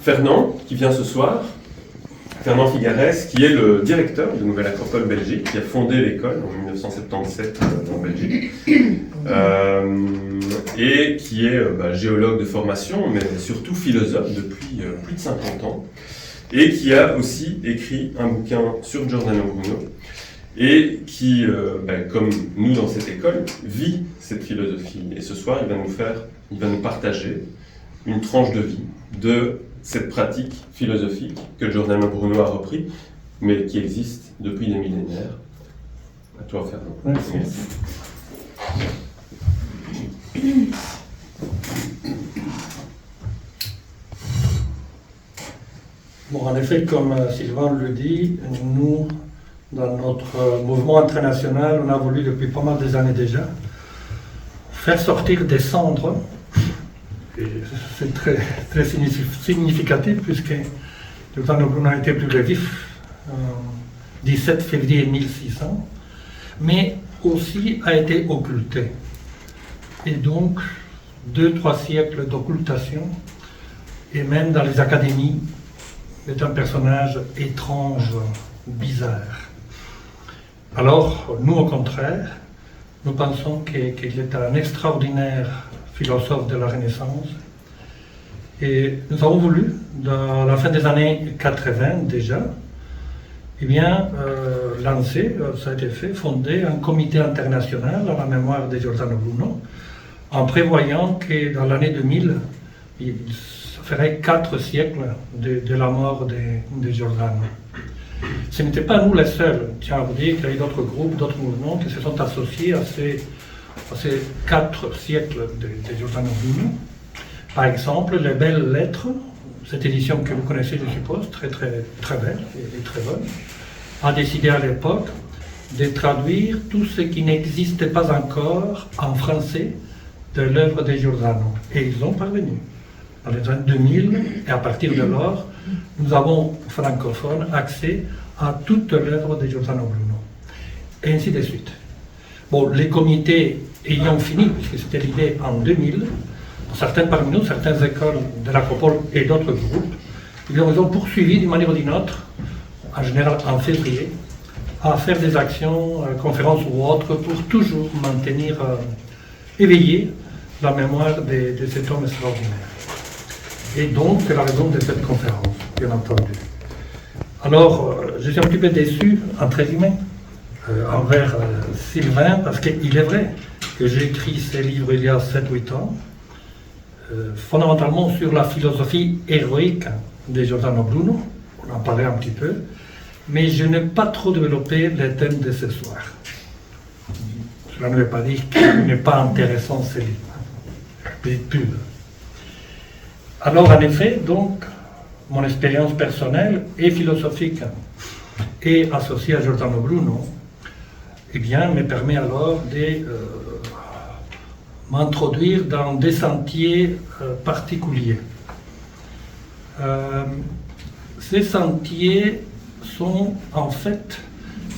Fernand, qui vient ce soir, Fernand Figares, qui est le directeur de Nouvelle Acropole Belgique, qui a fondé l'école en 1977 en Belgique, et qui est géologue de formation, mais surtout philosophe depuis plus de 50 ans, et qui a aussi écrit un bouquin sur Giordano Bruno, et qui, comme nous dans cette école, vit cette philosophie. Et ce soir, il va nous partager une tranche de vie de cette pratique philosophique que Giordano Bruno a repris, mais qui existe depuis des millénaires. À toi, Fernand. Merci. Bon, en effet, comme Sylvain le dit, nous, dans notre mouvement international, on a voulu depuis pas mal des années déjà faire sortir des cendres. Et c'est très, très significatif puisque Giordano Bruno a été brûlé vif 17 février 1600, mais aussi a été occulté. Et donc, 2-3 siècles d'occultation, et même dans les académies, est un personnage étrange, bizarre. Alors, nous, au contraire, nous pensons qu'il est un extraordinaire philosophe de la Renaissance. Et nous avons voulu, dans la fin des années 80 déjà, lancer, ça a été fait, fonder un comité international à la mémoire de Giordano Bruno, en prévoyant que dans l'année 2000, ça ferait 4 siècles de la mort de Giordano. Ce n'était pas nous les seuls. Tiens à vous dire qu'il y a eu d'autres groupes, d'autres mouvements qui se sont associés à ces 4 siècles de Giordano Bruno. Par exemple, les Belles Lettres, cette édition que vous connaissez, je suppose, très belle et très bonne, a décidé à l'époque de traduire tout ce qui n'existait pas encore en français de l'œuvre de Giordano. Et ils ont parvenu. Dans les années 2000, et à partir de lors, nous avons, francophones, accès à toute l'œuvre de Giordano Bruno. Et ainsi de suite. Bon, les comités ayant fini, puisque c'était l'idée en 2000, certains parmi nous, certaines écoles de l'Acropole et d'autres groupes, ils ont poursuivi d'une manière ou d'une autre, en général en février, à faire des actions, conférences ou autres, pour toujours maintenir éveillée la mémoire de cet homme extraordinaire. Et donc, c'est la raison de cette conférence, bien entendu. Alors, je suis un petit peu déçu, entre guillemets, envers Sylvain, parce qu'il est vrai que j'ai écrit ces livres il y a 7-8 ans, fondamentalement sur la philosophie héroïque de Giordano Bruno, on en parlait un petit peu, mais je n'ai pas trop développé les thèmes de ce soir. Cela ne veut pas dire qu'il n'est pas intéressant ce livre. Petite pub. Alors, en effet, donc, mon expérience personnelle et philosophique et associée à Giordano Bruno, me permet alors de m'introduire dans des sentiers particuliers. Ces sentiers sont en fait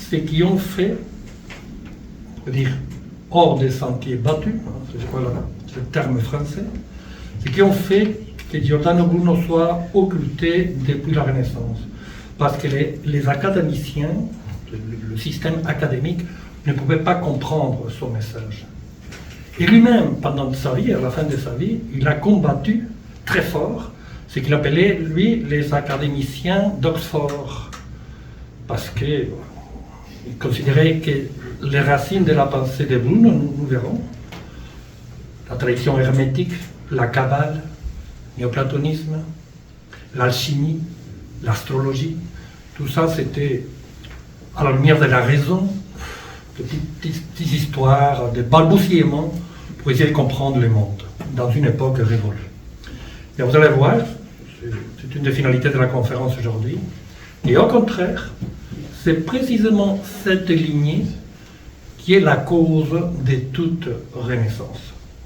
ce qui ont fait, c'est-à-dire hors des sentiers battus, c'est quoi le terme français, ce qui ont fait que Giordano Bruno soit occulté depuis la Renaissance. Parce que les académiciens, le système académique, ne pouvait pas comprendre son message. Et lui-même, pendant sa vie, à la fin de sa vie, il a combattu très fort ce qu'il appelait, lui, les académiciens d'Oxford. Parce qu'il considérait que les racines de la pensée de Bruno, nous verrons, la tradition hermétique, la Kabbale, le néoplatonisme, l'alchimie, l'astrologie, tout ça c'était à la lumière de la raison, de petites histoires, de balbutiements pour essayer de comprendre le monde dans une époque révolue. Et vous allez voir, c'est une des finalités de la conférence aujourd'hui, et au contraire, c'est précisément cette lignée qui est la cause de toute renaissance.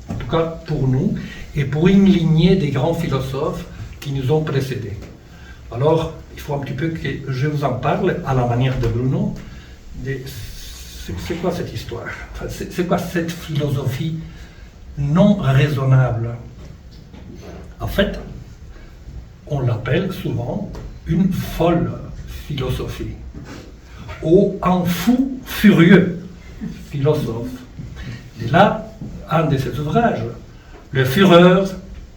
En tout cas pour nous, et pour une lignée des grands philosophes qui nous ont précédés. Alors, il faut un petit peu que je vous en parle à la manière de Bruno. C'est quoi cette histoire? C'est quoi cette philosophie non raisonnable? En fait, on l'appelle souvent une folle philosophie, ou un fou furieux philosophe. Et là, un de ses ouvrages, Le Fureur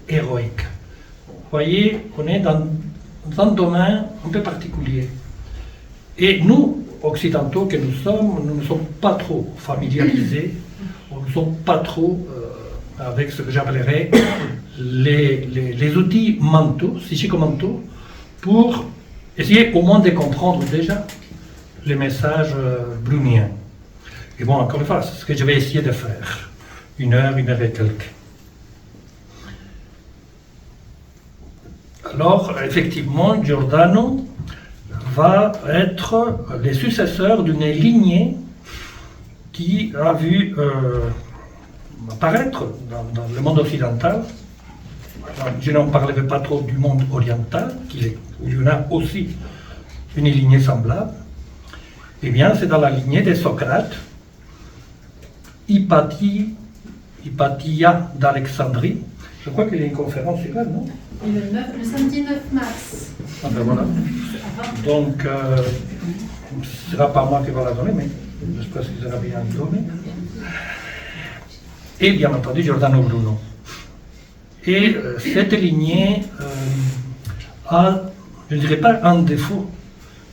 héroïque. Vous voyez, on est dans un domaine un peu particulier. Et nous, occidentaux que nous ne sommes pas trop familiarisés, nous ne sommes pas trop avec ce que j'appellerais les outils mentaux, psychico-mentaux, pour essayer au moins de comprendre déjà les messages browniens. Et bon, encore une fois, c'est ce que je vais essayer de faire. Une heure et quelques. Alors, effectivement, Giordano va être le successeur d'une lignée qui a vu apparaître dans le monde occidental. Je n'en parlerai pas trop du monde oriental, où il y en a aussi une lignée semblable. Eh bien, c'est dans la lignée de Socrate, Hypatia d'Alexandrie. Je crois qu'il y a une conférence sur elle, non? Le samedi 9 mars. Ah ben voilà. Donc, ce ne sera pas moi qui va la donner, mais j'espère qu'il sera bien donné. Et bien entendu, Giordano Bruno. Et cette lignée a, je ne dirais pas un défaut,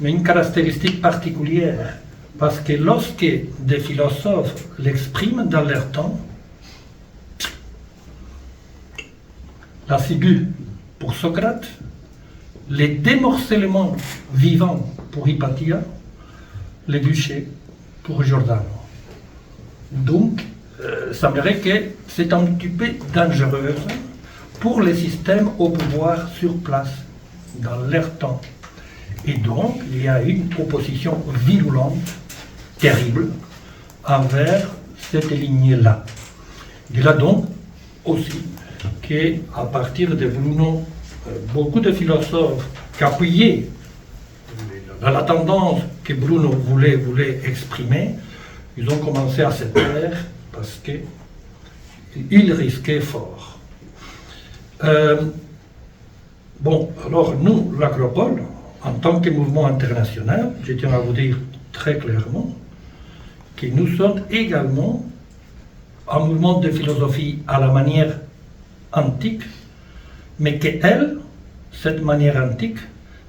mais une caractéristique particulière. Parce que lorsque des philosophes l'expriment dans leur temps, la ciguë pour Socrate, les démorcellement vivants pour Hypatia, les bûchers pour Giordano. Donc, il semblerait que c'est un petit peu dangereux pour les systèmes au pouvoir sur place, dans leur temps. Et donc, il y a une opposition virulente, terrible, envers cette lignée-là. Il a donc aussi qu'à partir de Bruno, beaucoup de philosophes qui appuyaient la tendance que Bruno voulait exprimer, ils ont commencé à se taire parce qu'ils risquaient fort. Bon, alors nous, l'Acropole, en tant que mouvement international, je tiens à vous dire très clairement que nous sommes également un mouvement de philosophie à la manière antique, mais que cette manière antique,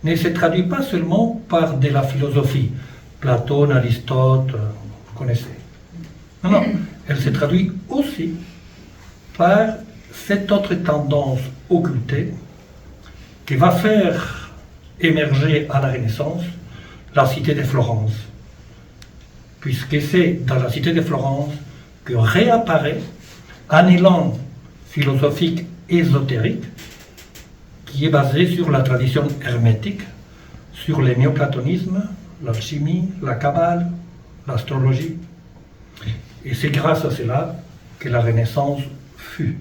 ne se traduit pas seulement par de la philosophie, Platon, Aristote, vous connaissez. Non, non, elle se traduit aussi par cette autre tendance occultée qui va faire émerger à la Renaissance la cité de Florence, puisque c'est dans la cité de Florence que réapparaît un élan philosophique ésotérique qui est basé sur la tradition hermétique, sur le néoplatonisme, l'alchimie, la kabbale, l'astrologie. Et c'est grâce à cela que la Renaissance fut.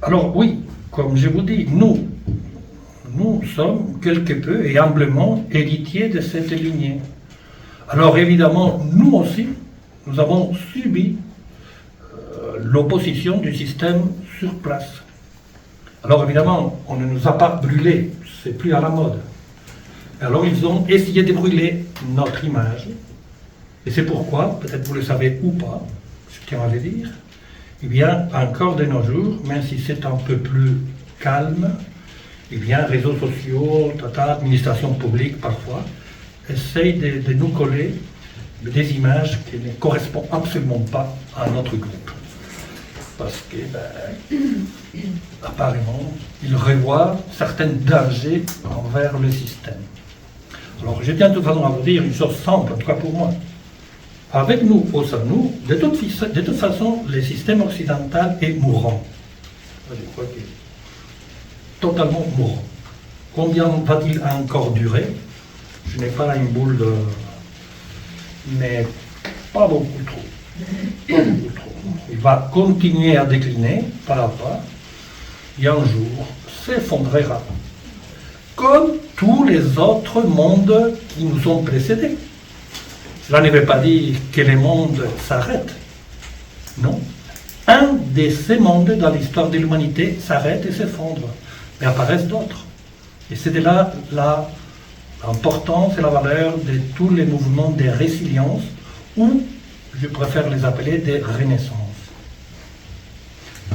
Alors oui, comme je vous dis, nous sommes quelque peu et humblement héritiers de cette lignée. Alors évidemment, nous aussi, nous avons subi l'opposition du système sur place. Alors évidemment, on ne nous a pas brûlés, c'est plus à la mode. Alors ils ont essayé de brûler notre image. Et c'est pourquoi, peut-être vous le savez ou pas, je tiens à le dire, eh bien, encore de nos jours, même si c'est un peu plus calme, eh bien, réseaux sociaux, administration publique parfois, essayent de nous coller des images qui ne correspondent absolument pas à notre groupe. Parce que, apparemment, ils revoient certains dangers envers le système. Alors, je tiens de toute façon à vous dire une chose simple, en tout cas pour moi. Avec nous, au sein de nous, de toute façon, le système occidental est mourant. Je crois qu'il est totalement mourant. Combien va-t-il encore durer? Je n'ai pas une boule de... mais pas beaucoup trop. Pas beaucoup trop. Il va continuer à décliner pas à pas, et un jour s'effondrera, comme tous les autres mondes qui nous ont précédés. Cela ne veut pas dire que les mondes s'arrêtent. Non. Un de ces mondes dans l'histoire de l'humanité s'arrête et s'effondre. mais apparaissent d'autres. Et c'est de là l'importance et la valeur de tous les mouvements de résilience, ou je préfère les appeler des renaissances.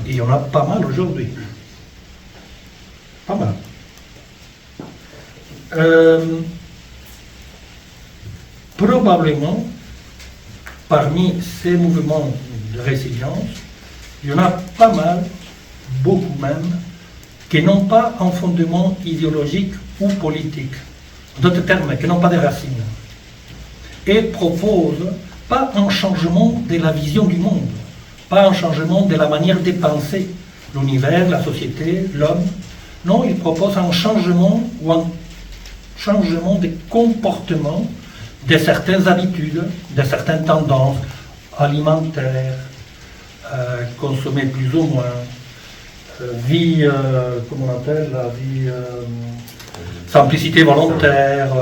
Et il y en a pas mal aujourd'hui. Pas mal. Probablement, parmi ces mouvements de résilience, il y en a pas mal, beaucoup même, qui n'ont pas un fondement idéologique ou politique. D'autres termes, qui n'ont pas de racines. Et proposent pas un changement de la vision du monde, pas un changement de la manière de penser l'univers, la société, l'homme. Non, ils proposent un changement ou un changement de comportement de certaines habitudes, de certaines tendances alimentaires, consommer plus ou moins, vie, comment on appelle, la vie, simplicité volontaire,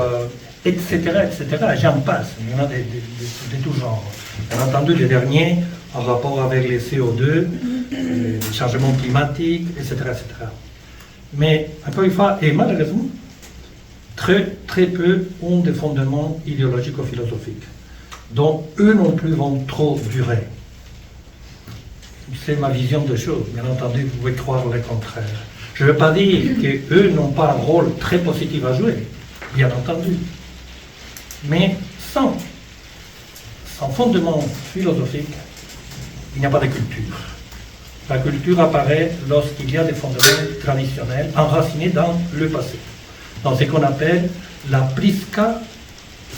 etc., etc. J'en passe, il y en a de tout genre. Bien entendu, les derniers, en rapport avec les CO2, les changements climatiques, etc., etc. Mais, encore une fois, et malheureusement, très peu ont des fondements idéologiques ou philosophiques, dont eux non plus vont trop durer. C'est ma vision des choses. Bien entendu, vous pouvez croire le contraire. Je ne veux pas dire qu'eux n'ont pas un rôle très positif à jouer, bien entendu. Mais sans fondement philosophique, il n'y a pas de culture. La culture apparaît lorsqu'il y a des fondements traditionnels enracinés dans le passé, dans ce qu'on appelle la prisca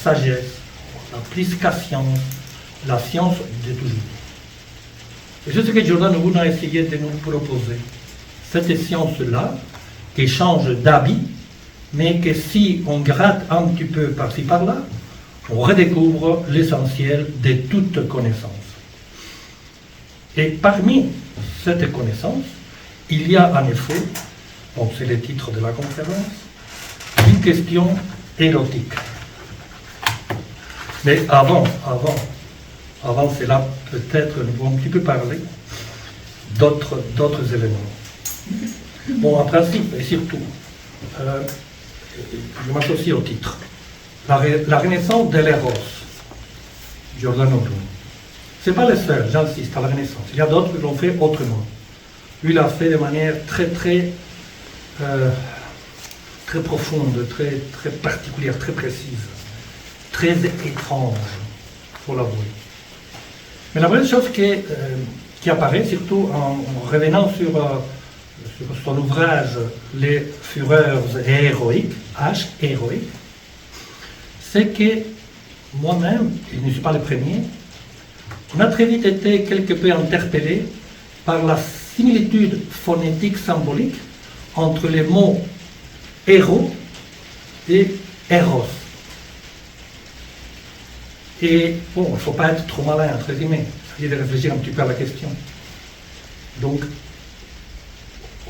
sagesse, la prisca science, la science de toujours. Et c'est ce que Giordano Bruno a essayé de nous proposer. Cette science-là, qui change d'habit, mais que si on gratte un petit peu par-ci par-là, on redécouvre l'essentiel de toute connaissance. Et parmi cette connaissance, il y a en effet, bon, c'est le titre de la conférence, une question érotique. Mais avant cela, peut-être nous pouvons un petit peu parler d'autres éléments. Bon, en principe, et surtout, je m'associe au titre. La renaissance de l'Eros, Giordano Bruno. Ce n'est pas le seul, j'insiste, à la Renaissance. Il y a d'autres qui l'ont fait autrement. Lui l'a fait de manière très profonde, très particulière, très précise, très étrange, il faut l'avouer. Mais la vraie chose qui apparaît, surtout en revenant sur son ouvrage Les Fureurs héroïques, H héroïque, c'est que moi-même, et je ne suis pas le premier, on a très vite été quelque peu interpellé par la similitude phonétique symbolique entre les mots héros et éros. Et bon, il ne faut pas être trop malin, entre guillemets, il faut de réfléchir un petit peu à la question. Donc,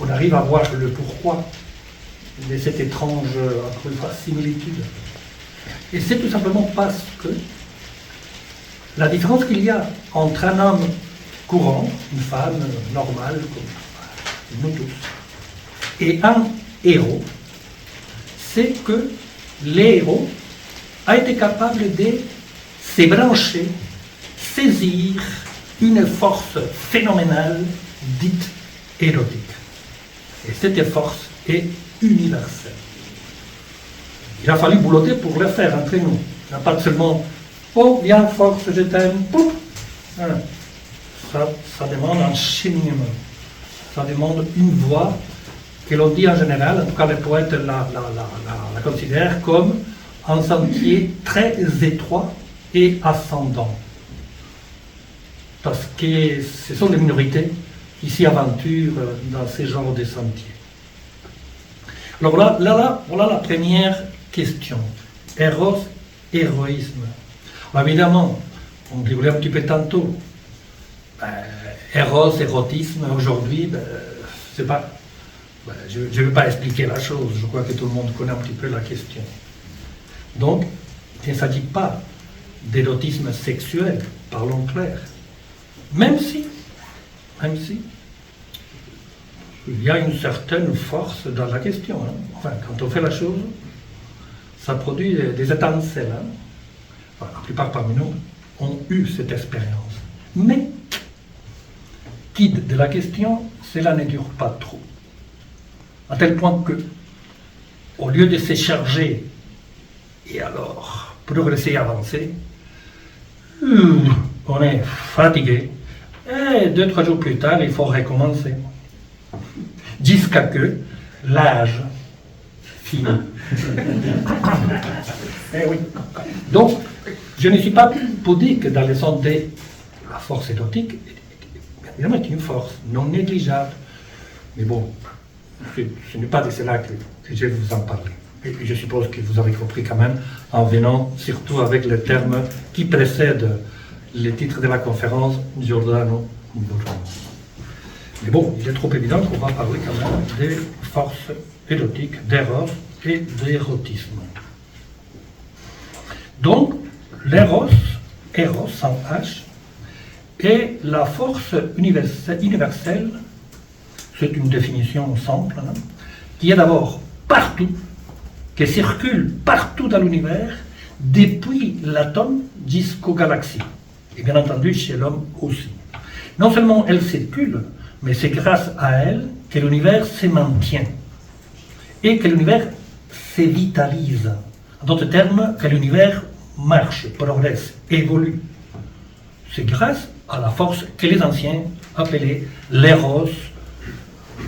on arrive à voir le pourquoi de cette étrange, encore une fois, similitude. Et c'est tout simplement parce que la différence qu'il y a entre un homme courant, une femme normale, comme nous tous, et un héros, c'est que l'héros a été capable de s'ébrancher, saisir une force phénoménale dite érotique. Et cette force est universelle. Il a fallu boulotter pour le faire entre nous. Il n'y a pas seulement « Oh, viens, force, je t'aime », ça demande un cheminement. Ça demande une voix que l'on dit en général, en tout cas les poètes la considèrent comme un sentier très étroit et ascendant. Parce que ce sont les minorités qui s'y aventurent dans ce genre de sentiers. Alors voilà la première question. Eros, héroïsme. Alors évidemment, on déroulait un petit peu tantôt. Eros, érotisme, aujourd'hui, c'est pas. Je ne vais pas expliquer la chose, je crois que tout le monde connaît un petit peu la question. Donc, il ne s'agit pas d'érotisme sexuel, parlons clair. Même si, il y a une certaine force dans la question. Hein. Enfin, quand on fait la chose, ça produit des étincelles. Hein. Enfin, la plupart parmi nous ont eu cette expérience. Mais, guide de la question, cela ne dure pas trop. À tel point que, au lieu de se charger et alors progresser et avancer, on est fatigué. Et 2-3 jours plus tard, il faut recommencer. Jusqu'à que l'âge finit. Eh oui. Donc, je ne suis pas pour dire que dans les santé, la force érotique, évidemment, est une force non négligeable. Mais bon, ce n'est pas de cela que je vais vous en parler. Et je suppose que vous avez compris quand même, en venant surtout avec le terme qui précède le titre de la conférence, Giordano Bruno. Mais bon, il est trop évident qu'on va parler quand même des forces érotiques, d'éros et d'érotisme. Donc, l'éros, éros sans H, est la force universelle, c'est une définition simple, hein, qui est d'abord partout, qui circule partout dans l'univers, depuis l'atome jusqu'aux galaxies. Et bien entendu, chez l'homme aussi. Non seulement elle circule, mais c'est grâce à elle que l'univers se maintient et que l'univers se vitalise. En d'autres termes, que l'univers marche, progresse, évolue. C'est grâce à la force que les anciens appelaient l'éros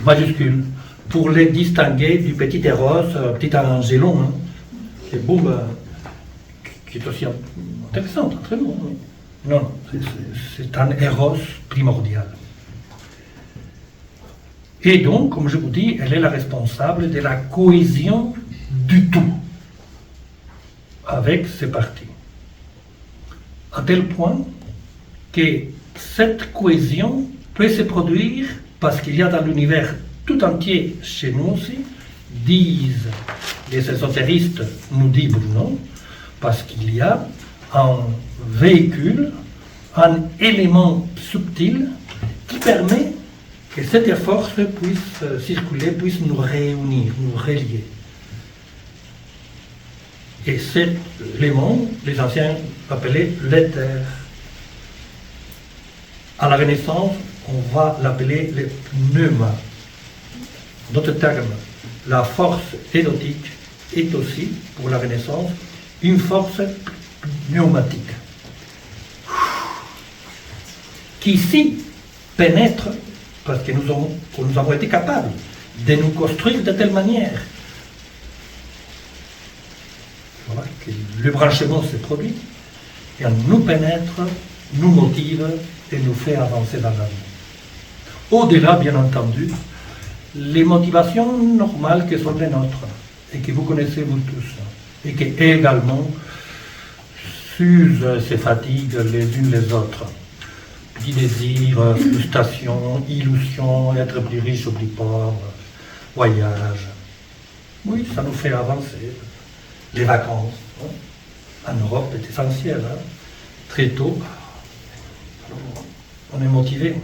majuscule, pour les distinguer du petit éros, petit angélon, hein, qui est aussi intéressant, très bon. Oui. Non, c'est un éros primordial. Et donc, comme je vous dis, elle est la responsable de la cohésion du tout avec ses parties. À tel point que cette cohésion peut se produire parce qu'il y a dans l'univers tout entier, chez nous aussi, disent les ésotéristes, nous dit Bruno, parce qu'il y a un véhicule, un élément subtil qui permet que cette force puisse circuler, puisse nous réunir, nous relier. Et cet élément, les anciens appelaient l'éther. À la Renaissance, on va l'appeler le pneuma. D'autres termes, la force érotique est aussi, pour la Renaissance, une force pneumatique qui ici pénètre parce que nous avons été capables de nous construire de telle manière. Voilà, que le branchement se produit et nous pénètre, nous motive et nous fait avancer dans la vie. Au-delà, bien entendu, les motivations normales qui sont les nôtres et que vous connaissez vous tous et qui également s'usent, se fatiguent les unes les autres. Petits désirs, frustration, illusion, être plus riche ou plus pauvre, voyage. Oui, ça nous fait avancer. Les vacances, hein, en Europe, est essentiel. Hein. Très tôt, on est motivé.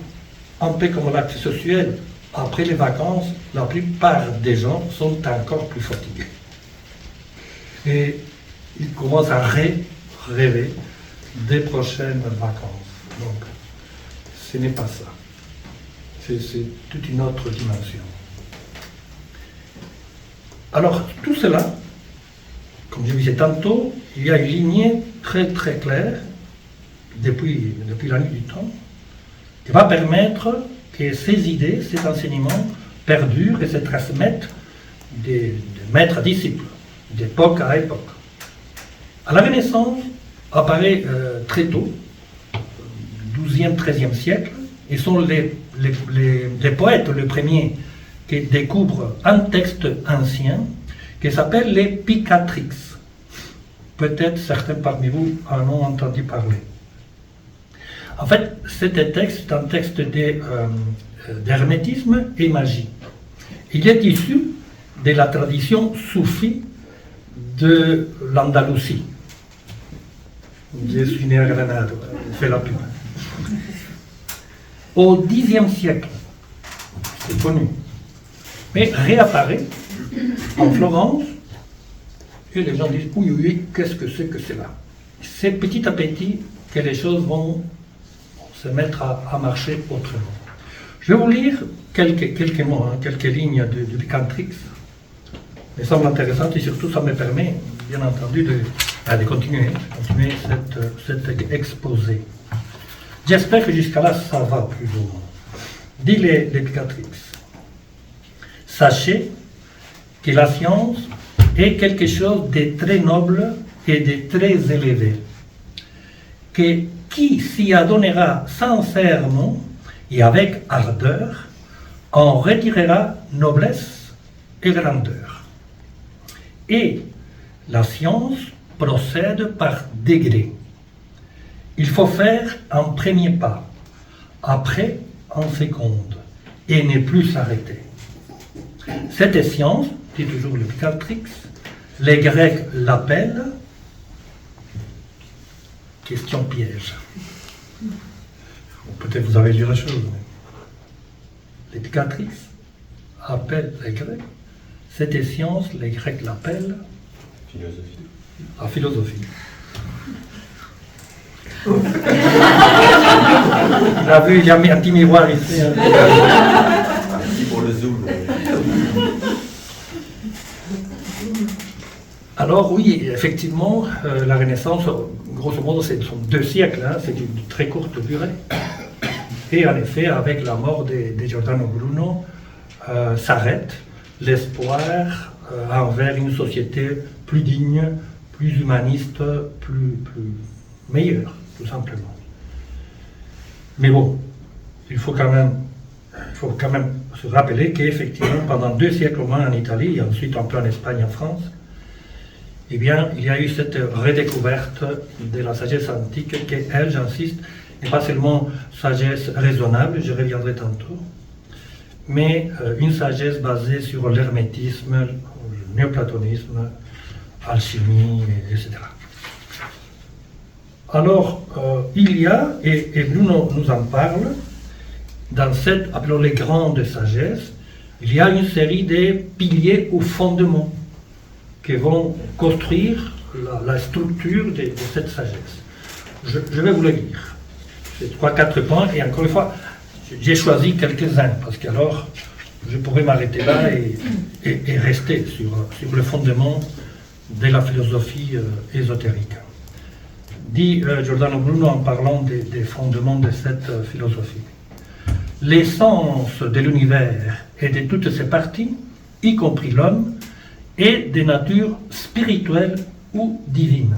Un peu comme l'acte sexuel. Après les vacances, la plupart des gens sont encore plus fatigués. Et ils commencent à rêver des prochaines vacances. Donc, ce n'est pas ça. C'est toute une autre dimension. Alors, tout cela, comme je disais tantôt, il y a une lignée très très claire, depuis la nuit du temps, qui va permettre que ces idées, ces enseignements perdurent et se transmettent de maître à disciple, d'époque à époque. À la Renaissance apparaît très tôt, 12e, 13e siècle, et sont les poètes, les premiers, qui découvrent un texte ancien qui s'appelle les Picatrix. Peut-être certains parmi vous en ont entendu parler. En fait, c'est un texte d'hermétisme et magie. Il est issu de la tradition soufie de l'Andalousie. Je suis né à Grenade, je fais la pub. Au Xe siècle, c'est connu, mais réapparaît en Florence, et les gens disent oui, oui, oui, qu'est-ce que c'est que cela? C'est petit à petit que les choses vont se mettre à marcher autrement. Je vais vous lire quelques mots, quelques lignes du Picantrix. Me semble intéressante et surtout ça me permet, bien entendu, de continuer cet exposé. J'espère que jusqu'à là ça va plus ou moins. Dit les Picantrix. Sachez que la science est quelque chose de très noble et de très élevé, que qui s'y adonnera sincèrement et avec ardeur en retirera noblesse et grandeur. Et la science procède par degrés. Il faut faire un premier pas, après un second, et ne plus s'arrêter. Cette science, dit toujours le Picantrix, les Grecs l'appellent question piège. Peut-être vous avez lu la chose. Les Picantrix appellent les Grecs. Cette science, les Grecs l'appellent Philosophie. la philosophie. Il a vu, il a mis un petit miroir ici. Merci pour le zoom. Alors oui, effectivement, la Renaissance, grosso modo, ce sont 2 siècles, c'est une très courte durée. Et en effet, avec la mort de Giordano Bruno, s'arrête l'espoir envers une société plus digne, plus humaniste, plus meilleure, tout simplement. Mais bon, il faut quand même se rappeler qu'effectivement, pendant 2 siècles au moins en Italie, et ensuite un peu en Espagne et en France, eh bien, il y a eu cette redécouverte de la sagesse antique qui, elle, j'insiste, n'est pas seulement sagesse raisonnable, je reviendrai tantôt, mais une sagesse basée sur l'hermétisme, le néoplatonisme, alchimie, etc. Alors, il y a, et Bruno nous en parle, dans cette, appelons les grandes sagesses, il y a une série de piliers ou fondements qui vont construire la structure de cette sagesse. Je vais vous le lire. C'est 3-4 points, et encore une fois, j'ai choisi quelques-uns, parce qu'alors, je pourrais m'arrêter là et rester sur le fondement de la philosophie ésotérique. Dit Giordano Bruno en parlant des fondements de cette philosophie. L'essence de l'univers et de toutes ses parties, y compris l'homme, est de nature spirituelle ou divine.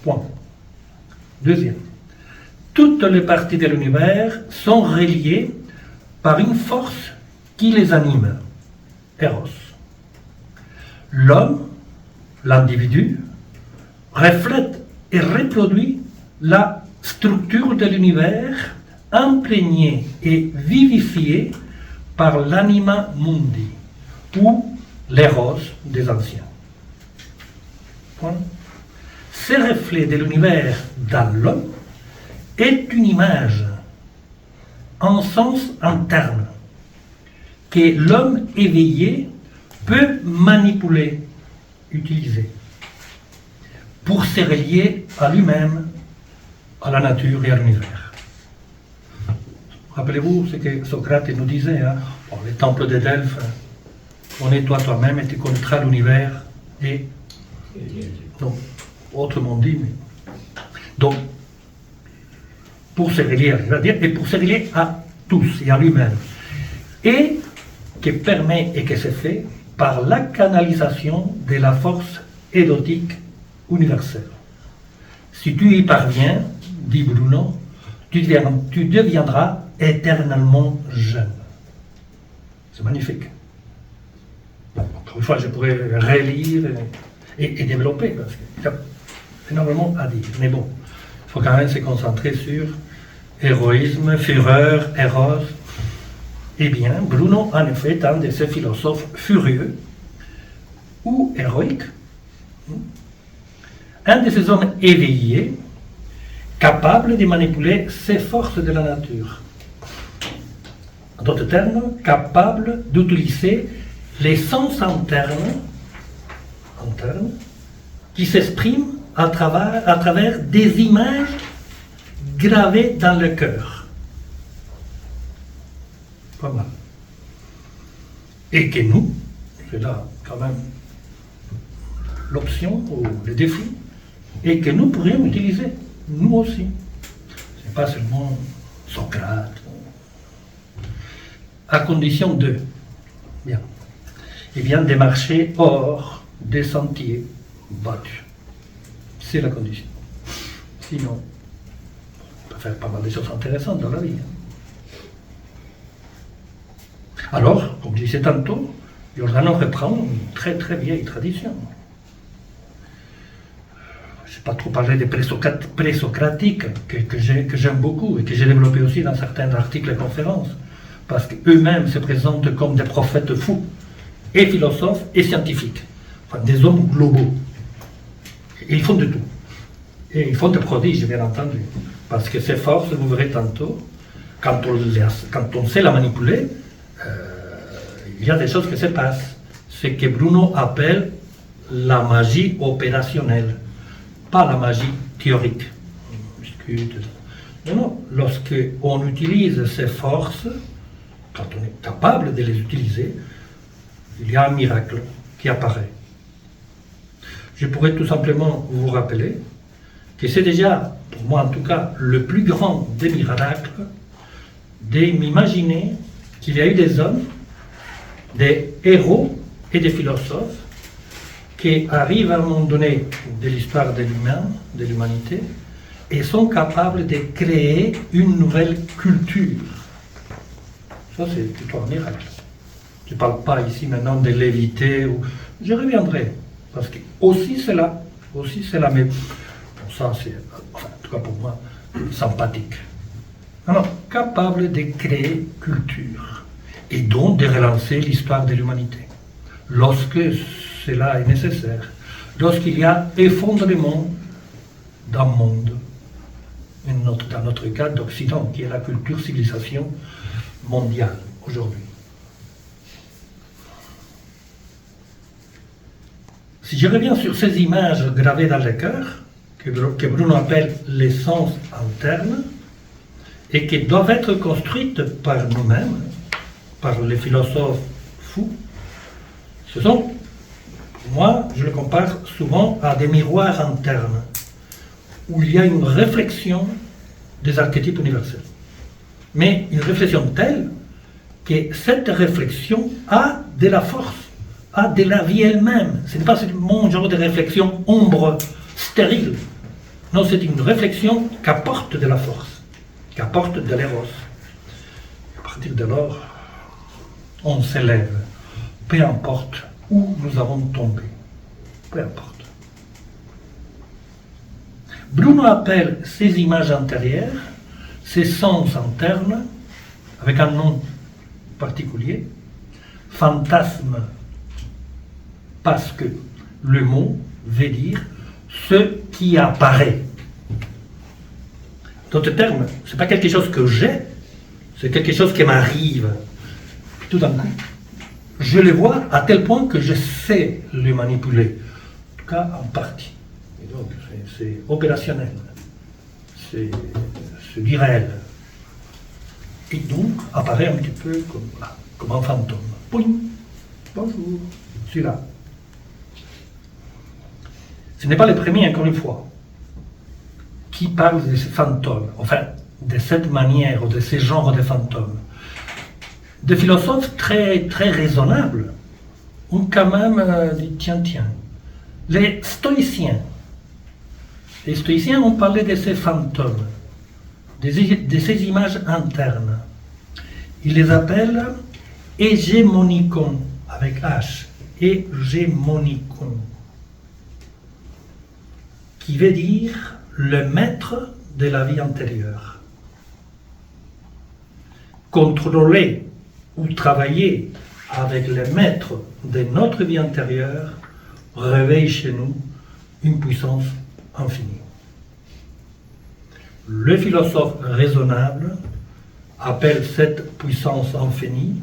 Point. Deuxième. Toutes les parties de l'univers sont reliées par une force qui les anime, Eros. L'homme, l'individu, reflète et reproduit la structure de l'univers imprégnée et vivifiée par l'anima mundi, ou l'éros des anciens. Point. Ce reflet de l'univers dans l'homme est une image en sens interne que l'homme éveillé peut manipuler, utiliser, pour se relier à lui-même, à la nature et à l'univers. Rappelez-vous ce que Socrate nous disait, les temples de Delphes, on est toi-même et tu connaîtras l'univers et... Donc, autrement dit, mais... Donc, pour se relier, et pour se relier à tous et à lui-même. Et qui permet et qui se fait par la canalisation de la force édotique universelle. Si tu y parviens, dit Bruno, tu deviendras éternellement jeune. C'est magnifique. Encore une fois, je pourrais relire et développer, parce qu'il y a énormément à dire. Mais bon, il faut quand même se concentrer sur héroïsme, fureur, éros. Eh bien, Bruno, en effet, est un de ces philosophes furieux ou héroïques, un de ces hommes éveillés, capables de manipuler ces forces de la nature. en d'autres termes, capable d'utiliser les sens internes qui s'expriment à travers des images gravées dans le cœur. Pas mal. Et que nous, c'est là quand même l'option ou le défi, et que nous pourrions utiliser, nous aussi. Ce n'est pas seulement Socrate, à condition de, bien, et bien de marcher hors des sentiers battus. C'est la condition. Sinon, on peut faire pas mal de choses intéressantes dans la vie. Alors, comme je disais tantôt, Giordano reprend une très très vieille tradition. Je n'ai pas trop parlé des présocratiques que j'aime beaucoup et que j'ai développé aussi dans certains articles et conférences, parce qu'eux-mêmes se présentent comme des prophètes fous, et philosophes et scientifiques, enfin des hommes globaux. Et ils font de tout. Et ils font des prodiges, bien entendu, parce que ces forces, vous verrez tantôt, quand on sait la manipuler, il y a des choses qui se passent. Ce que Bruno appelle la magie opérationnelle, pas la magie théorique. Non, lorsque on utilise ces forces, quand on est capable de les utiliser, il y a un miracle qui apparaît. Je pourrais tout simplement vous rappeler que c'est déjà, pour moi en tout cas, le plus grand des miracles, de m'imaginer qu'il y a eu des hommes, des héros et des philosophes qui arrivent à un moment donné de l'histoire de l'humanité, et sont capables de créer une nouvelle culture. Ça, c'est plutôt un miracle. Je ne parle pas ici maintenant de l'éviter, ou... je reviendrai, parce que aussi c'est là, mais bon, ça c'est, enfin, en tout cas pour moi, sympathique. Alors, capable de créer culture, et donc de relancer l'histoire de l'humanité, lorsque cela est nécessaire, lorsqu'il y a effondrement d'un monde, dans notre cas d'Occident, qui est la culture civilisation mondiale aujourd'hui. Si je reviens sur ces images gravées dans le cœur, que Bruno appelle les sens internes, et qui doivent être construites par nous-mêmes, par les philosophes fous, ce sont, moi, je le compare souvent à des miroirs internes, où il y a une réflexion des archétypes universels. Mais une réflexion telle que cette réflexion a de la force, a de la vie elle-même. Ce n'est pas mon genre de réflexion ombre, stérile. Non, c'est une réflexion qui apporte de la force, qui apporte de l'éros. À partir de là, on s'élève, peu importe où nous avons tombé, peu importe. Bruno appelle ces images intérieures, ces sens internes, avec un nom particulier, fantasme, parce que le mot veut dire ce qui apparaît. D'autres termes, ce n'est pas quelque chose que j'ai, c'est quelque chose qui m'arrive. Tout d'un coup, je le vois à tel point que je sais le manipuler, en tout cas en partie. Et donc, c'est opérationnel, c'est du réel. Et donc, apparaît un petit peu comme un fantôme. Poing, bonjour, je suis là. Ce n'est pas le premier, encore une fois, qui parle de ces fantômes, enfin, de cette manière, ou de ce genre de fantômes. Des philosophes très, très raisonnables ont quand même dit, tiens, les stoïciens. Les stoïciens ont parlé de ces fantômes, de ces images internes. Ils les appellent hégémonikon, avec H, hégémonikon, qui veut dire le maître de la vie antérieure. Contrôler ou travailler avec le maître de notre vie antérieure réveille chez nous une puissance infinie. Le philosophe raisonnable appelle cette puissance infinie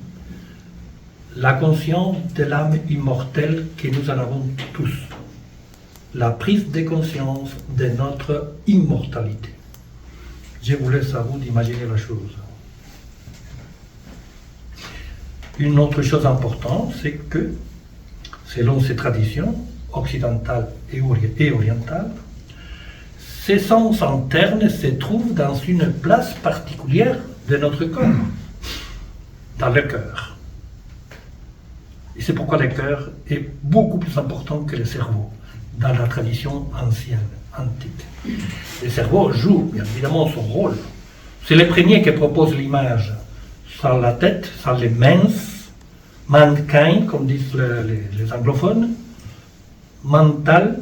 la conscience de l'âme immortelle que nous en avons tous, la prise de conscience de notre immortalité. Je vous laisse à vous d'imaginer la chose. Une autre chose importante, c'est que, selon ces traditions occidentales et orientales, ces sens internes se trouvent dans une place particulière de notre corps, dans le cœur. Et c'est pourquoi le cœur est beaucoup plus important que le cerveau dans la tradition ancienne, antique. Le cerveau joue bien évidemment son rôle. C'est le premier qui propose l'image. Sans la tête, sans les mens, mankind, comme disent les anglophones, mental,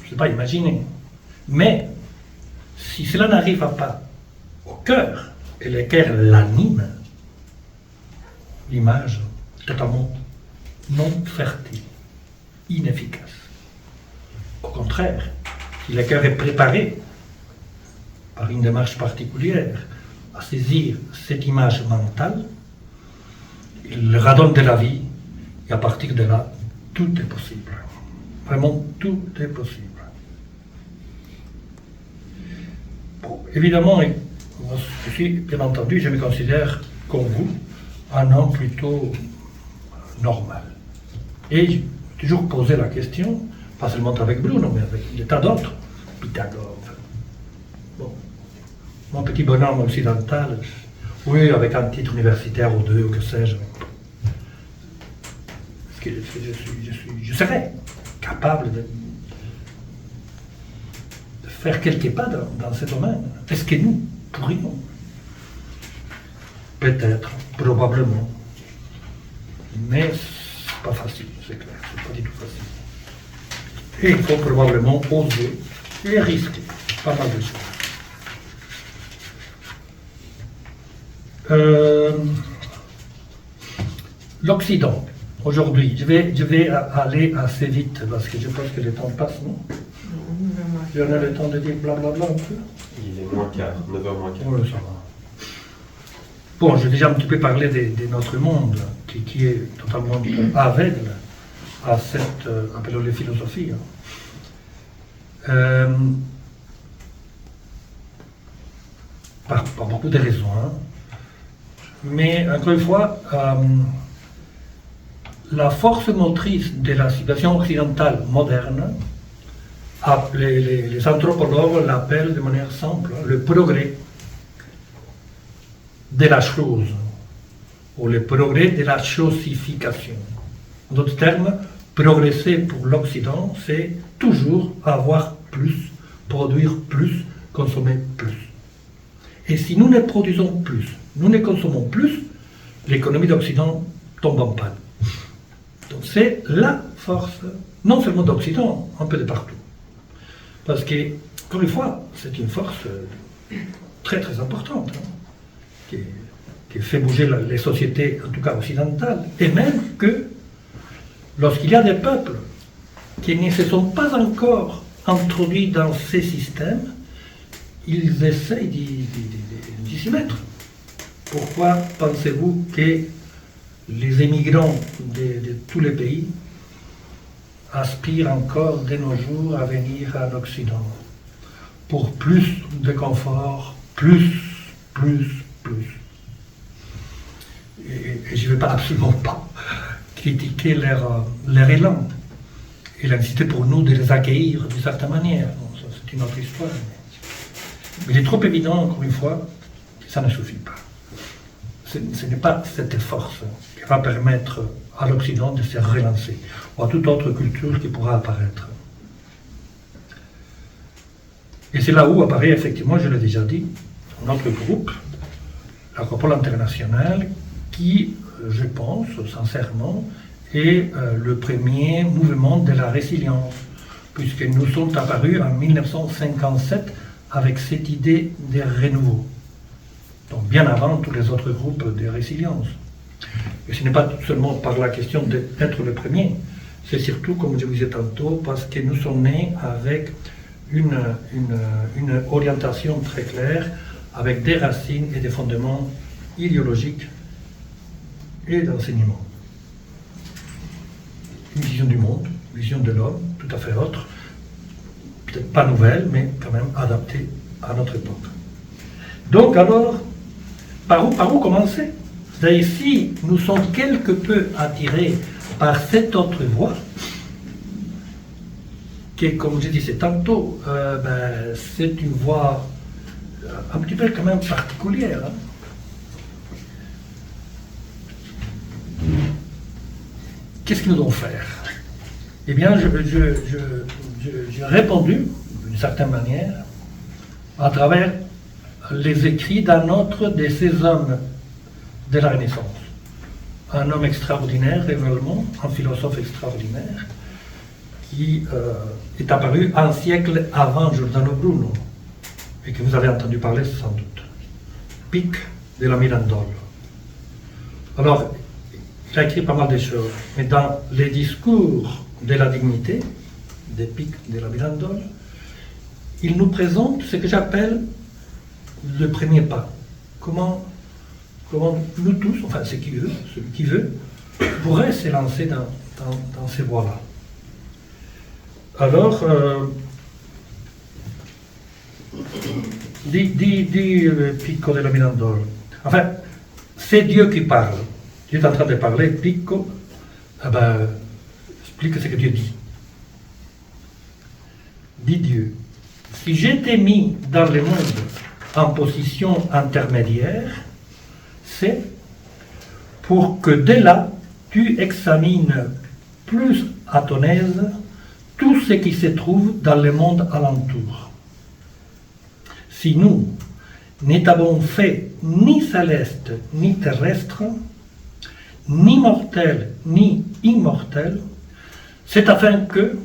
je ne sais pas imaginer. Mais si cela n'arrive pas au cœur, et le cœur l'anime, l'image totalement non fertile, inefficace. Au contraire, si le cœur est préparé par une démarche particulière à saisir cette image mentale, il redonne de la vie et à partir de là, tout est possible. Vraiment, tout est possible. Bon, évidemment, bien entendu, je me considère comme vous un homme plutôt normal. Et j'ai toujours posé la question, pas seulement avec Bruno, mais avec des tas d'autres, Pythagore. Bon, mon petit bonhomme occidental, oui, avec un titre universitaire ou deux, ou que sais-je. Je serais capable de faire quelques pas dans ce domaine. Est-ce que nous pourrions? Peut-être, probablement. Mais c'est pas facile, c'est clair, c'est pas du tout facile. Et il faut probablement oser et risquer pas mal de choses. L'Occident, aujourd'hui, je vais aller assez vite parce que je pense que le temps passe, non? J'en ai le temps de dire blablabla un peu. Il est moins quart, 9h moins quart. Oui, ça va. Bon, j'ai déjà un petit peu parlé de notre monde qui est totalement aveugle à cette, appelons-le philosophie. Par beaucoup de raisons. Hein. Mais encore une fois, la force motrice de la civilisation occidentale moderne, les anthropologues l'appellent de manière simple le progrès de la chose, ou le progrès de la chosification. En d'autres termes, progresser pour l'Occident, c'est toujours avoir plus, produire plus, consommer plus. Et si nous ne produisons plus, nous ne consommons plus, l'économie d'Occident tombe en panne. Donc c'est la force, non seulement d'Occident, un peu de partout. Parce que, encore une fois, c'est une force très très importante, hein, qui fait bouger les sociétés, en tout cas occidentales, et même que lorsqu'il y a des peuples qui ne se sont pas encore introduits dans ces systèmes, ils essayent d'y s'y mettre. Pourquoi pensez-vous que les émigrants de tous les pays aspirent encore de nos jours à venir en Occident pour plus de confort, plus. Et je ne vais absolument pas critiquer leur élan et l'inciter pour nous de les accueillir d'une certaine manière. Bon, ça, c'est une autre histoire. Mais il est trop évident, encore une fois, que ça ne suffit pas. Ce n'est pas cette force qui va permettre à l'Occident de se relancer, ou à toute autre culture qui pourra apparaître. Et c'est là où apparaît effectivement, je l'ai déjà dit, notre groupe, l'Acropole internationale, qui, je pense sincèrement, est le premier mouvement de la résilience, puisque nous sommes apparus en 1957 avec cette idée de renouveau. Donc bien avant tous les autres groupes de résilience. Et ce n'est pas seulement par la question d'être le premier, c'est surtout, comme je vous disais tantôt, parce que nous sommes nés avec une orientation très claire avec des racines et des fondements idéologiques et d'enseignement. Une vision du monde, une vision de l'homme, tout à fait autre, peut-être pas nouvelle, mais quand même adaptée à notre époque. Donc alors, par où commencer? C'est-à-dire, si nous sommes quelque peu attirés par cette autre voie, qui, comme je disais tantôt, c'est une voie un petit peu quand même particulière. Hein. Qu'est-ce que nous devons faire? Eh bien, j'ai répondu, d'une certaine manière, à travers les écrits d'un autre de ces hommes de la Renaissance. Un homme extraordinaire, réellement, un philosophe extraordinaire, qui est apparu un siècle avant Giordano Bruno, et que vous avez entendu parler sans doute. Pic de la Mirandole. Alors, il a écrit pas mal de choses, mais dans les discours de la dignité, des Pic de la Mirandole, il nous présente ce que j'appelle le premier pas. Comment nous tous, enfin celui qui veut, pourrait se lancer dans ces voies-là. Alors, dit Pico de la Mirandole, enfin, c'est Dieu qui parle. Dieu est en train de parler, Pico, explique ce que Dieu dit. Dit Dieu, si j'étais mis dans le monde en position intermédiaire, c'est pour que de là, tu examines plus à ton aise tout ce qui se trouve dans le monde alentour. Si nous n'étions fait ni céleste ni terrestre, ni mortel ni immortel, c'est afin que,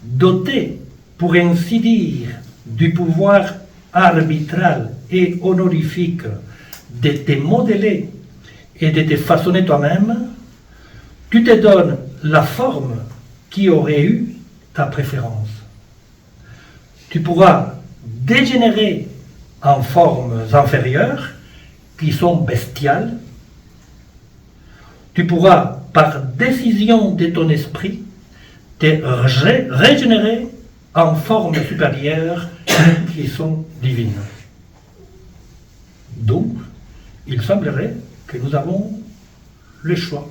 dotés, pour ainsi dire, du pouvoir arbitral et honorifique de te modeler et de te façonner toi-même, tu te donnes la forme qui aurait eu ta préférence. Tu pourras dégénérer en formes inférieures qui sont bestiales. Tu pourras, par décision de ton esprit, te régénérer en formes supérieures qui sont divines. Donc, il semblerait que nous avons le choix.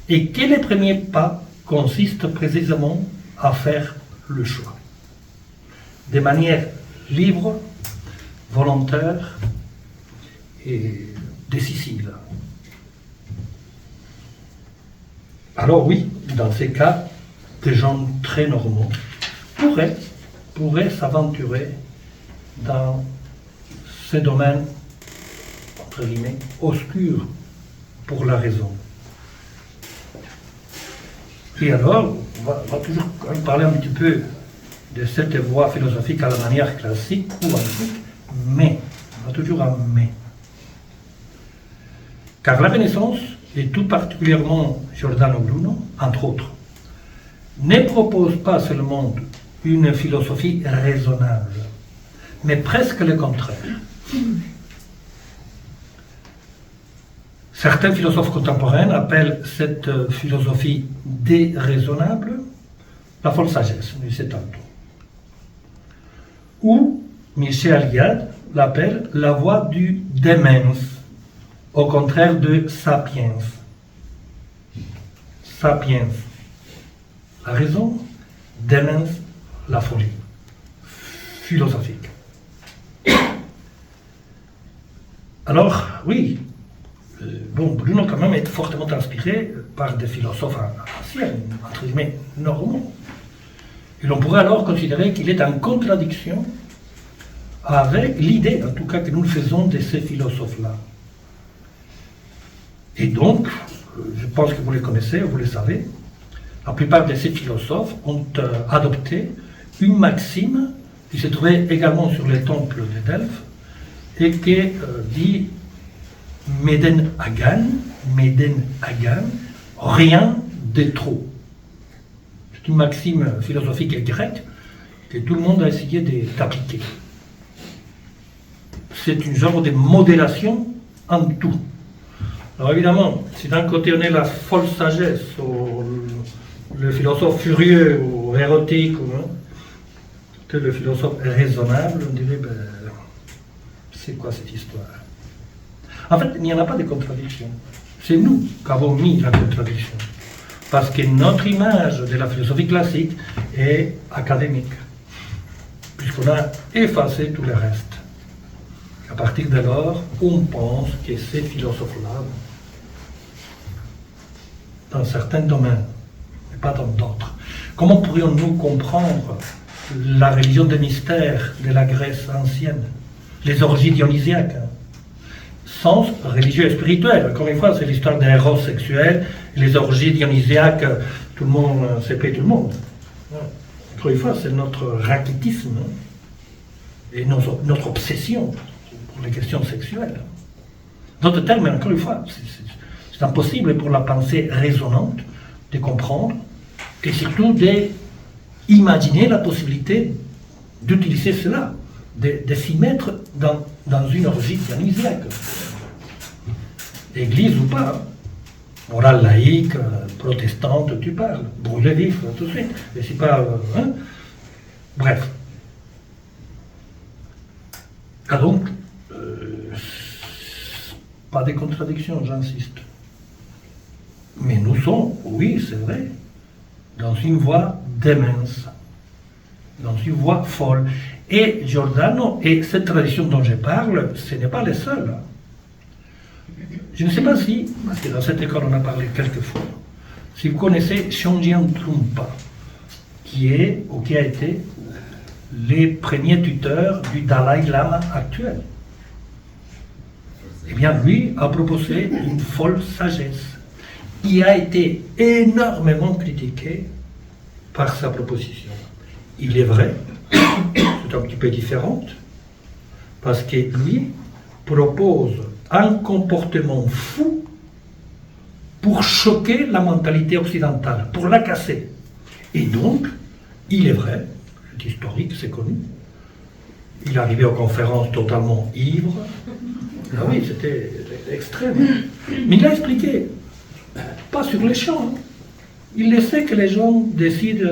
Et que les premiers pas consistent précisément à faire le choix. De manière libre, volontaire et décisive. Alors oui, dans ces cas, des gens très normaux pourraient s'aventurer dans ce domaine, entre guillemets, obscur pour la raison. Et alors, on va toujours parler un petit peu de cette voie philosophique à la manière classique ou antique, mais, on va toujours un mais. Car la Renaissance, et tout particulièrement Giordano Bruno, entre autres, ne propose pas seulement une philosophie raisonnable, mais presque le contraire. Certains philosophes contemporains appellent cette philosophie déraisonnable la folle sagesse, nous disait tantôt. Ou Michel Aliade l'appelle la voie du démence, au contraire de sapiens. Sapiens, la raison, démence, la folie philosophique. Alors, oui, Bruno quand même est fortement inspiré par des philosophes anciens, entre guillemets, normaux. Et l'on pourrait alors considérer qu'il est en contradiction avec l'idée, en tout cas, que nous faisons de ces philosophes-là. Et donc, je pense que vous les connaissez, vous le savez, la plupart de ces philosophes ont adopté une maxime qui se trouvait également sur les temples de Delphes et qui dit Meden Hagan, rien de trop. C'est une maxime philosophique grecque que tout le monde a essayé d'appliquer. c'est une genre de modération en tout. Alors évidemment, si d'un côté on est la folle sagesse, ou le philosophe furieux, ou érotique, ou, que le philosophe raisonnable, on dirait, ben, c'est quoi cette histoire? En fait, il n'y en a pas de contradiction. C'est nous qui avons mis la contradiction. Parce que notre image de la philosophie classique est académique, puisqu'on a effacé tout le reste. À partir de lors, on pense que ces philosophes-là, dans certains domaines, mais pas dans d'autres. Comment pourrions-nous comprendre la religion des mystères de la Grèce ancienne, les orgies dionysiaques? Sens religieux et spirituel. Encore une fois, c'est l'histoire des héros sexuels, les orgies dionysiaques, tout le monde s'est payé tout le monde. Encore une fois, c'est notre raquitisme et notre obsession pour les questions sexuelles. D'autres termes, encore une fois, c'est impossible pour la pensée raisonnante de comprendre et surtout d'imaginer la possibilité d'utiliser cela, de s'y mettre dans une orgie dionysiaque. Église ou pas, morale laïque, protestante, tu parles, brûler vif tout de suite, et c'est pas... Bref. Ah donc, pas de contradiction, j'insiste. Mais nous sommes, oui, c'est vrai, dans une voie démence, dans une voie folle. Et Giordano, et cette tradition dont je parle, ce n'est pas les seuls. Je ne sais pas si, parce que dans cette école on a parlé quelques fois, si vous connaissez Shonjian Trungpa, qui est, ou qui a été, les premiers tuteurs du Dalai Lama actuel. Eh bien, lui a proposé une folle sagesse. Il a été énormément critiqué par sa proposition. Il est vrai, c'est un petit peu différente, parce que lui propose un comportement fou pour choquer la mentalité occidentale, pour la casser. Et donc, il est vrai, c'est historique, c'est connu, il arrivait aux conférences totalement ivre. Ah oui, c'était extrême. Mais il a expliqué, pas sur les champs, il laissait que les gens décident.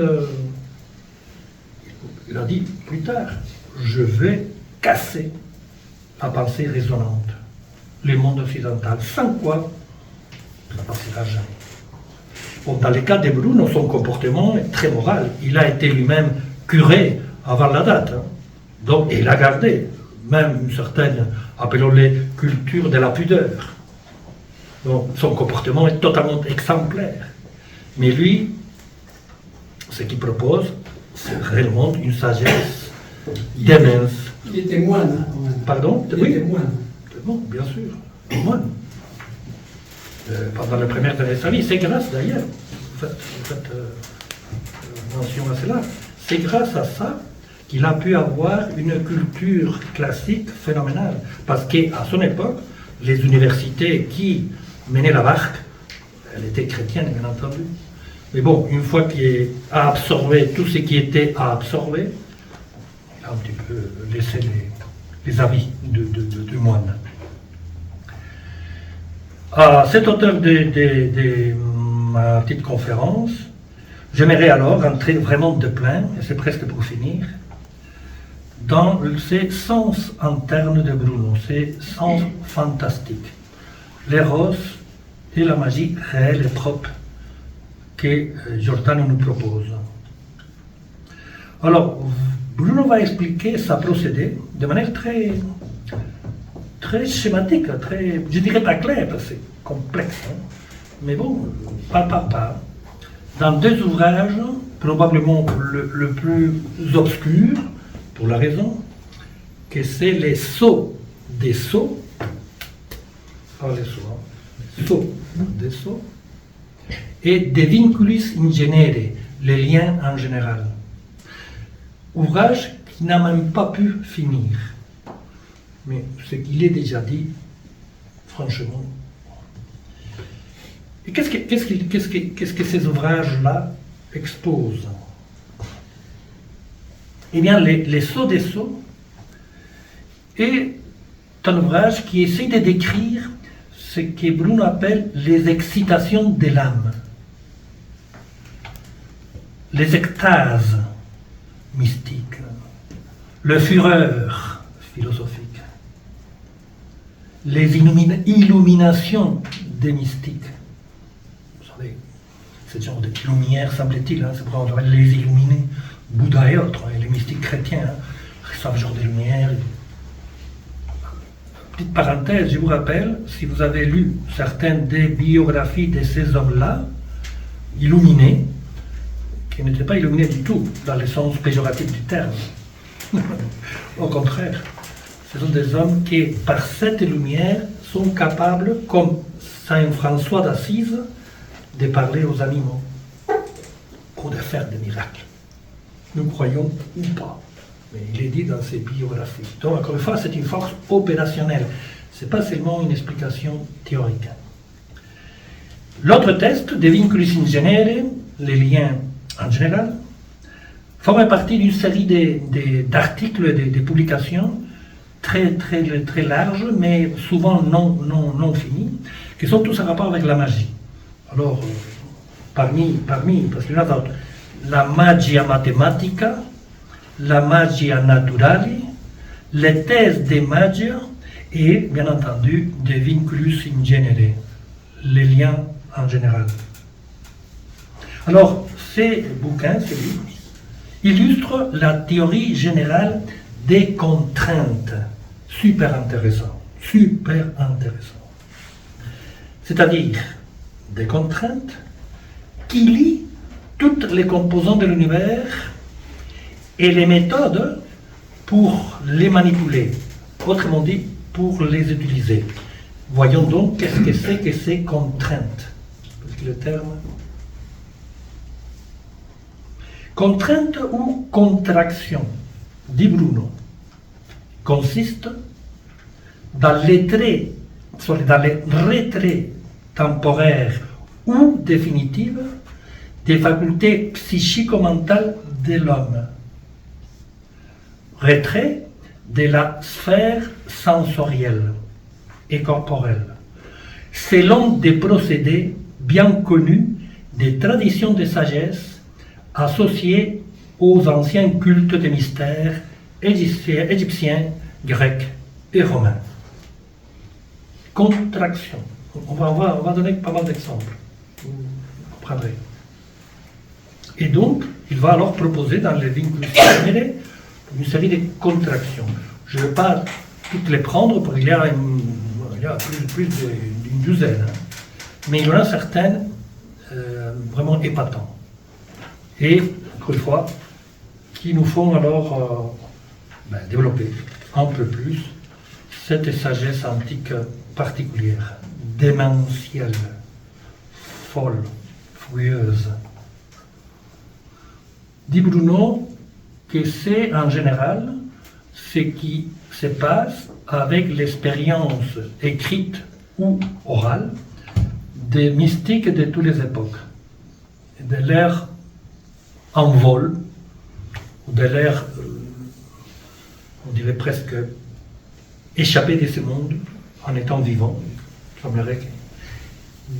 Il a dit plus tard, je vais casser la pensée raisonnante, le monde occidental, sans quoi ça ne passera jamais. Bon, dans le cas de Bruno, son comportement est très moral. Il a été lui-même curé avant la date, donc il a gardé même une certaine, appelons-les, culture de la pudeur. Donc son comportement est totalement exemplaire. Mais lui, ce qu'il propose, c'est réellement une sagesse immense. Il était moine, hein, quand même. Pardon? Il était moine. Bon, bien sûr, moine. Pendant les premières années de sa vie, c'est grâce d'ailleurs, vous faites mention à cela, c'est grâce à ça qu'il a pu avoir une culture classique phénoménale. Parce qu'à son époque, les universités qui menaient la barque, elles étaient chrétiennes, bien entendu. Mais bon, une fois qu'il a absorbé tout ce qui était à absorber, il a un petit peu laissé les avis du moine. À cet auteur de ma petite conférence, j'aimerais alors entrer vraiment de plein, et c'est presque pour finir, dans ces sens internes de Bruno, ces sens fantastiques, l'éros et la magie réelle et propre que Giordano nous propose. Alors, Bruno va expliquer sa procédé de manière très schématique, très, je dirais pas claire, parce que c'est complexe, hein. Mais bon, pas. Dans deux ouvrages, probablement le plus obscur, pour la raison que c'est les sceaux des sceaux, pas les sceaux, hein, sceaux des sceaux, et De vinculis in genere, les liens en général. Ouvrage qui n'a même pas pu finir. Mais ce qu'il est déjà dit, franchement. Et qu'est-ce que ces ouvrages-là exposent? Eh bien, les sceaux des sceaux est un ouvrage qui essaie de décrire ce que Bruno appelle les excitations de l'âme, les extases mystiques, le fureur philosophique, les illuminations des mystiques. Vous savez, ce genre de lumière, semble-t-il, c'est pour avoir les illuminés, Bouddha et autres, et les mystiques chrétiens, reçoivent ce genre de lumière. Petite parenthèse, je vous rappelle, si vous avez lu certaines des biographies de ces hommes-là, illuminés, qui n'étaient pas illuminés du tout, dans le sens péjoratif du terme. Au contraire, ce sont des hommes qui, par cette lumière, sont capables, comme Saint François d'Assise, de parler aux animaux, ou de faire des miracles. Nous croyons ou pas. Mais il est dit dans ses biographies. Donc, encore une fois, c'est une force opérationnelle. Ce n'est pas seulement une explication théorique. L'autre test, De Vinculis in Genere, les liens en général, forme partie d'une série d'articles, de publications très larges, mais souvent non finies, qui sont tous en rapport avec la magie. Alors, parmi parce qu'il y en a d'autres, la magia mathematica, la magia naturali, les thèses de magia et, bien entendu, De Vinculis in Genere, les liens en général. Alors, ces bouquins, ces livres, illustrent la théorie générale des contraintes. Super intéressant. C'est-à-dire des contraintes qui lient toutes les composantes de l'univers et les méthodes pour les manipuler, autrement dit, pour les utiliser. Voyons donc qu'est-ce que c'est que ces contraintes. Parce que le terme... Contrainte ou contraction, dit Bruno, consiste dans les retraits temporaires ou définitifs des facultés psychico-mentales de l'homme. Retrait de la sphère sensorielle et corporelle, selon des procédés bien connus des traditions de sagesse associés aux anciens cultes des mystères égyptiens, grecs et romains. Contraction. On va donner pas mal d'exemples. Vous comprendrez. Et donc, il va alors proposer dans les Vinculis in Genere une série de contractions. Je ne vais pas toutes les prendre, parce qu'il y a plus d'une douzaine. Mais il y en a certaines vraiment épatantes. Et, encore une fois, qui nous font alors développer un peu plus cette sagesse antique particulière, démentielle, folle, fouilleuse. Dit Bruno que c'est en général ce qui se passe avec l'expérience écrite ou orale des mystiques de toutes les époques, de leur envol, ou de l'air, on dirait presque, échappé de ce monde en étant vivant. Il semblerait que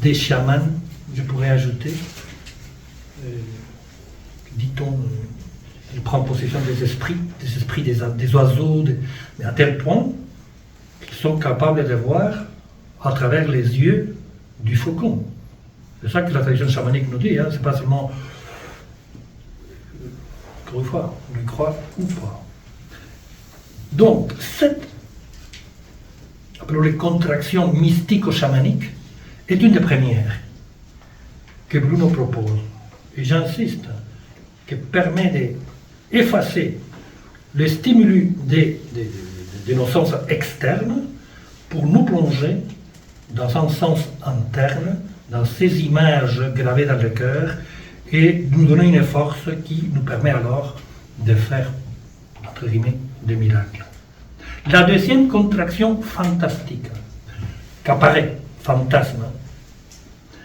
des chamans, je pourrais ajouter, dit-on, il prend possession des esprits des oiseaux, mais à tel point qu'ils sont capables de voir à travers les yeux du faucon. C'est ça que la tradition chamanique nous dit, c'est pas seulement... Encore une fois, on y croit ou pas. Donc, cette, appelons-les contraction mystico-chamanique, est une des premières que Bruno propose. Et j'insiste, qui permet d'effacer le stimulus de nos sens externes pour nous plonger dans un sens interne, dans ces images gravées dans le cœur, et nous donner une force qui nous permet alors de faire, entre guillemets, des miracles. La deuxième contraction fantastique, qu'apparaît, fantasme,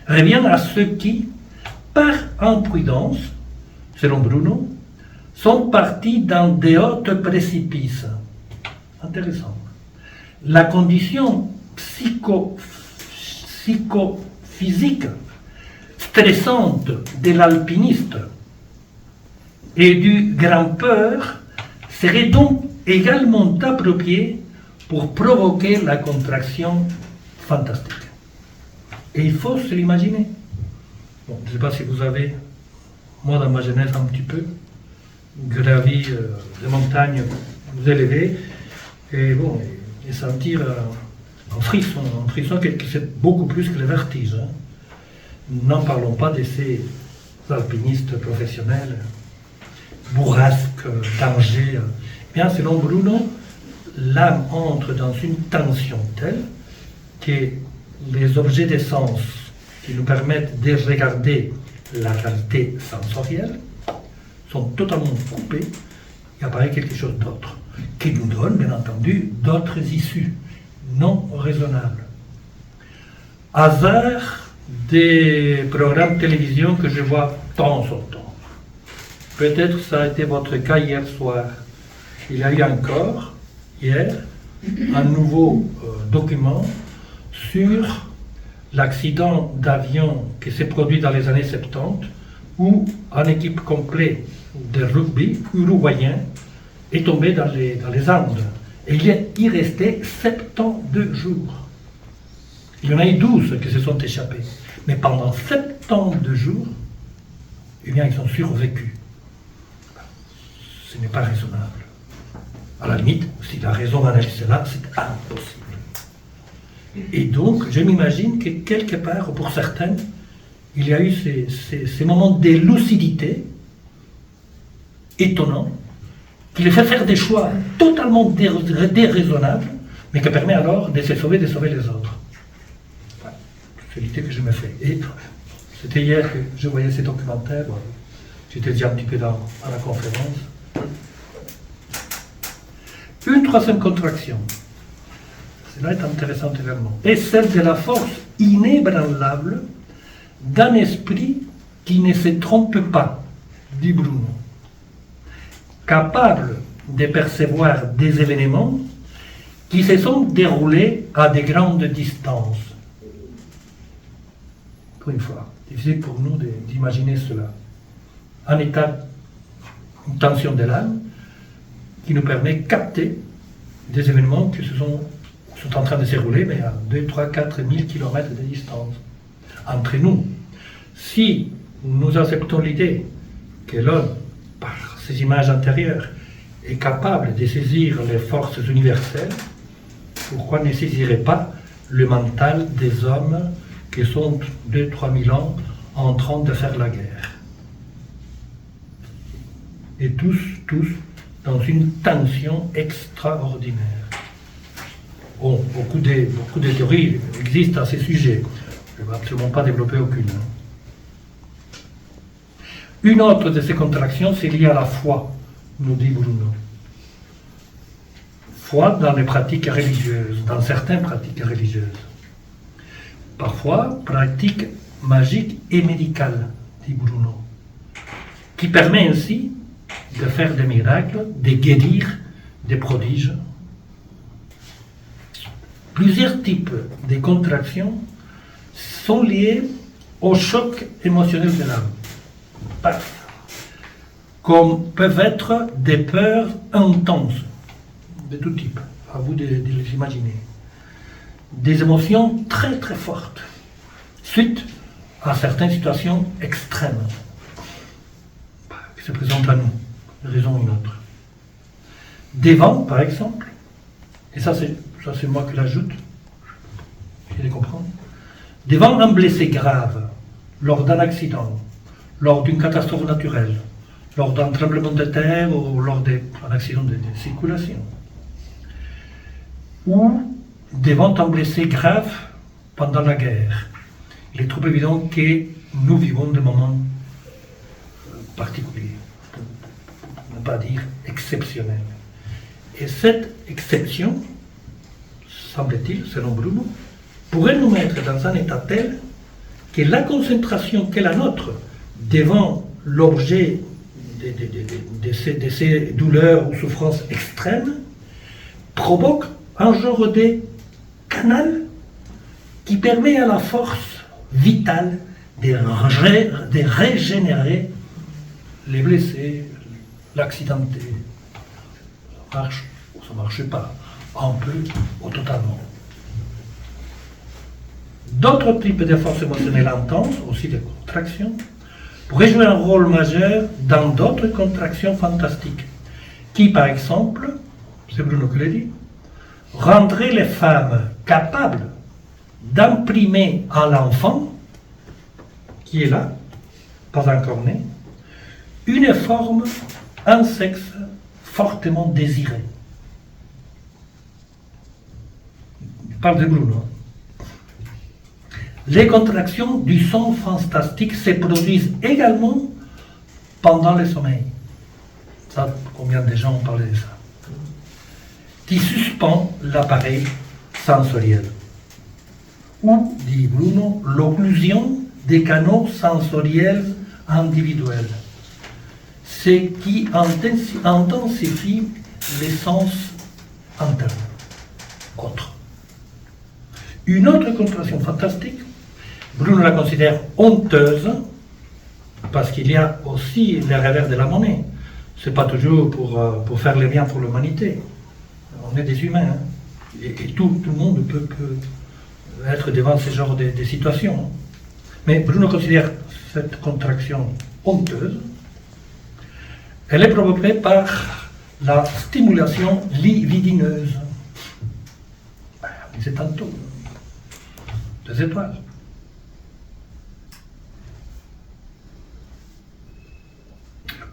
revient à ceux qui, par imprudence, selon Bruno, sont partis dans des hautes précipices. Intéressant. la condition psychophysique stressante de l'alpiniste et du grimpeur serait donc également appropriée pour provoquer la contraction fantastique. Et il faut se l'imaginer. Bon, je ne sais pas si vous avez, moi dans ma jeunesse un petit peu, gravi des montagnes élevées, et bon, et sentir un frisson qui c'est beaucoup plus que le vertige. Hein. N'en parlons pas de ces alpinistes professionnels, bourrasques, dangers. Bien, selon Bruno, l'âme entre dans une tension telle que les objets des sens qui nous permettent de regarder la réalité sensorielle sont totalement coupés et apparaît quelque chose d'autre, qui nous donne, bien entendu, d'autres issues non raisonnables. Hasard des programmes de télévision que je vois de temps en temps. Peut-être ça a été votre cas hier soir. Il y a eu encore, hier, un nouveau document sur l'accident d'avion qui s'est produit dans les années 70, où une équipe complète de rugby uruguayen est tombée dans les Andes. Et il restait 72 jours. Il y en a eu 12 qui se sont échappés. Mais pendant 72 jours, eh bien, ils ont survécu. Ce n'est pas raisonnable. À la limite, si la raison d'analyser cela, c'est impossible. Et donc, je m'imagine que quelque part, pour certains, il y a eu ces moments de lucidité étonnants qui les fait faire des choix totalement déraisonnables, mais qui permet alors de se sauver, de sauver les autres. Voilà. C'est l'idée que je me fais. Et c'était hier que je voyais ces documentaires. J'étais déjà un petit peu à la conférence. Une troisième contraction, cela est intéressant également, est celle de la force inébranlable d'un esprit qui ne se trompe pas, dit Bruno, capable de percevoir des événements qui se sont déroulés à de grandes distances. Pour une fois, difficile pour nous d'imaginer cela. Un état, une tension de l'âme, qui nous permet de capter des événements qui sont en train de se dérouler, mais à 2, 3, 4 000 km de distance. Entre nous, si nous acceptons l'idée que l'homme, par ses images intérieures, est capable de saisir les forces universelles, pourquoi ne saisirait pas le mental des hommes qui sont 2, 3 000 ans en train de faire la guerre? Et tous, dans une tension extraordinaire. Bon, beaucoup de théories existent à ces sujets. Je ne vais absolument pas développer aucune. Une autre de ces contractions, c'est liée à la foi, nous dit Bruno. Foi dans les pratiques religieuses, dans certaines pratiques religieuses. Parfois, pratiques magiques et médicales, dit Bruno, qui permet ainsi de faire des miracles, de guérir des prodiges. Plusieurs types de contractions sont liés au choc émotionnel de l'âme, comme peuvent être des peurs intenses, de tout type, à vous de les imaginer. Des émotions très très fortes, suite à certaines situations extrêmes qui se présentent à nous. Raison ou une autre. Des vents, par exemple, et ça c'est moi qui l'ajoute, je les comprendre. Des vents en blessés graves, lors d'un accident, lors d'une catastrophe naturelle, lors d'un tremblement de terre ou lors d'un accident de circulation. Ou des vents en blessés graves pendant la guerre. Il est trop évident que nous vivons des moments particuliers. Ne pas dire exceptionnel. Et cette exception, semble-t-il, selon Bruno, pourrait nous mettre dans un état tel que la concentration qu'est la nôtre devant l'objet de ces douleurs ou souffrances extrêmes provoque un genre de canal qui permet à la force vitale de régénérer les blessés, l'accidenté. Ça marche ou ça ne marche pas, un peu ou totalement. D'autres types de forces émotionnelles intenses, aussi des contractions, pourraient jouer un rôle majeur dans d'autres contractions fantastiques, qui par exemple, c'est Bruno qui l'a dit, rendraient les femmes capables d'imprimer à l'enfant, qui est là, pas encore né, une forme, un sexe fortement désiré. Je parle de Bruno. Les contractions du son fantastique se produisent également pendant le sommeil. Ça, combien de gens ont parlé de ça? Qui suspend l'appareil sensoriel. Ou, dit Bruno, l'occlusion des canaux sensoriels individuels. Ce qui intensifie les sens internes. Autre. Une autre contraction fantastique, Bruno la considère honteuse, parce qu'il y a aussi les revers de la monnaie. Ce n'est pas toujours pour faire le bien pour l'humanité. On est des humains, hein. Et tout le monde peut être devant ce genre de situations. Mais Bruno considère cette contraction honteuse. Elle est provoquée par la stimulation libidineuse. On disait tantôt, des étoiles.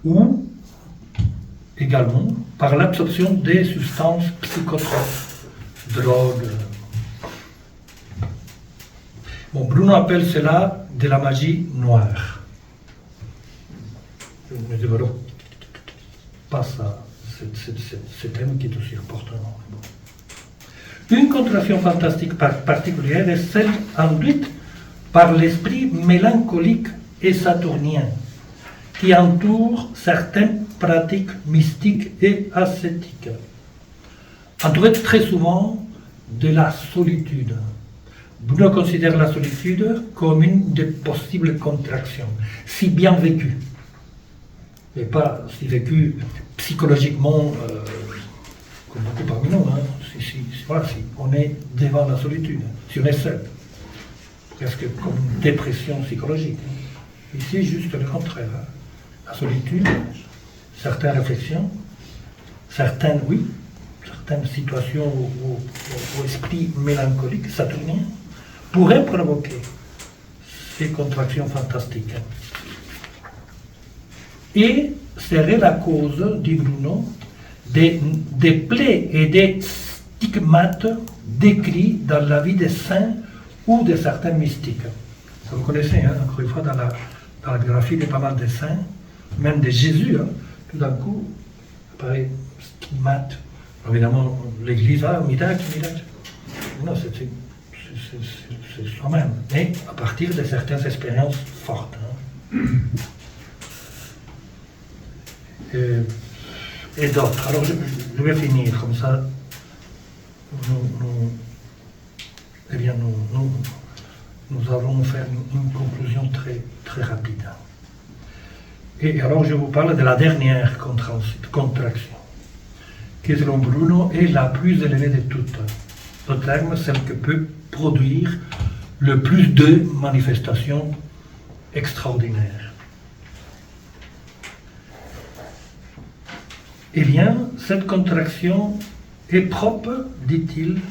Ou également par l'absorption des substances psychotropes, drogues. Bon, Bruno appelle cela de la magie noire. Je ne développe pas ça, ce thème qui est aussi important. Une contraction fantastique particulière est celle induite par l'esprit mélancolique et saturnien qui entoure certaines pratiques mystiques et ascétiques, entourées très souvent de la solitude. Bruno considère la solitude comme une des possibles contractions, si bien vécue, et pas si vécue psychologiquement, comme beaucoup parmi nous, hein. Si on est devant la solitude, si on est seul, presque comme une dépression psychologique. Ici, juste le contraire. Hein. La solitude, certaines réflexions, certaines situations au esprit mélancolique, saturnien, pourraient provoquer ces contractions fantastiques. Et serait la cause, dit Bruno, des plaies et des stigmates décrits dans la vie des saints ou de certains mystiques. Ça vous connaissez, hein, encore une fois, dans la biographie de pas mal de saints, même de Jésus, hein, tout d'un coup, apparaît stigmate. Évidemment, l'Église, miracle. Non, c'est soi-même, mais à partir de certaines expériences fortes. Hein. Et d'autres. Alors je vais finir comme ça. Nous allons faire une conclusion très, très rapide. Et alors je vous parle de la dernière contraction, qui selon Bruno est la plus élevée de toutes. Ce terme, celle que peut produire le plus de manifestations extraordinaires. Eh bien, cette contraction est propre, dit-il,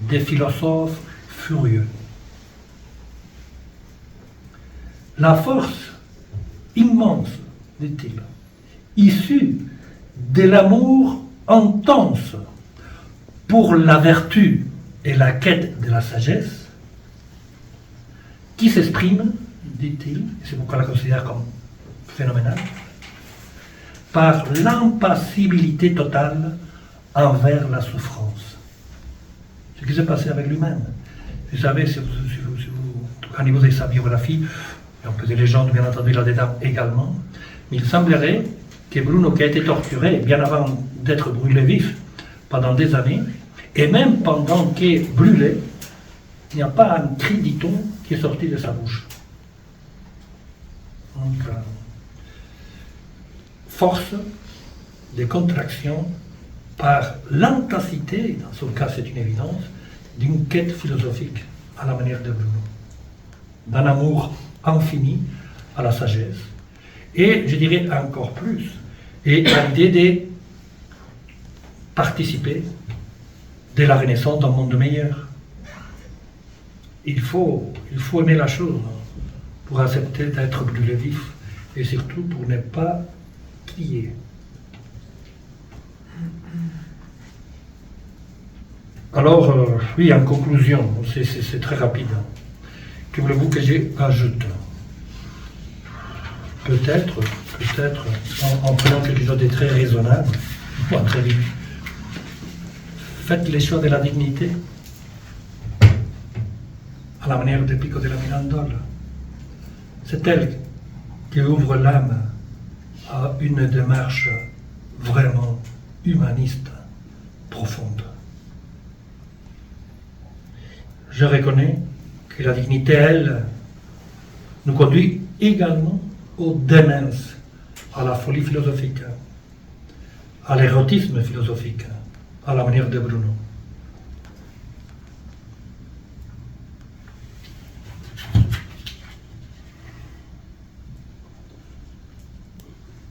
des philosophes furieux. La force immense, dit-il, issue de l'amour intense pour la vertu et la quête de la sagesse, qui s'exprime, dit-il, c'est pourquoi je la considère comme phénoménale, par l'impassibilité totale envers la souffrance. Ce qui s'est passé avec lui-même. Vous savez, si vous, au niveau de sa biographie, on peut des légendes bien entendu là-dedans également, mais il semblerait que Bruno, qui a été torturé bien avant d'être brûlé vif pendant des années, Et même pendant qu'il est brûlé, il n'y a pas un cri, dit-on, qui est sorti de sa bouche. Donc, force des contractions par l'intensité, dans son cas c'est une évidence, d'une quête philosophique à la manière de Bruno, d'un amour infini à la sagesse, et je dirais encore plus, et à l'idée de participer de la renaissance d'un monde meilleur. Il faut aimer la chose pour accepter d'être brûlé vif, et surtout pour ne pas crier. Alors, oui, en conclusion, c'est très rapide. Que voulez-vous que j'ajoute? Peut-être, en prenant quelque chose de très raisonnable, ou très vite, faites les choix de la dignité à la manière de Pico della Mirandola. C'est elle qui ouvre l'âme à une démarche vraiment humaniste, profonde. Je reconnais que la dignité, elle, nous conduit également aux démences, à la folie philosophique, à l'érotisme philosophique, à la manière de Bruno.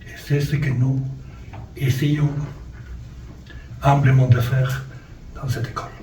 Et c'est ce que nous essayons humblement de faire dans cette école.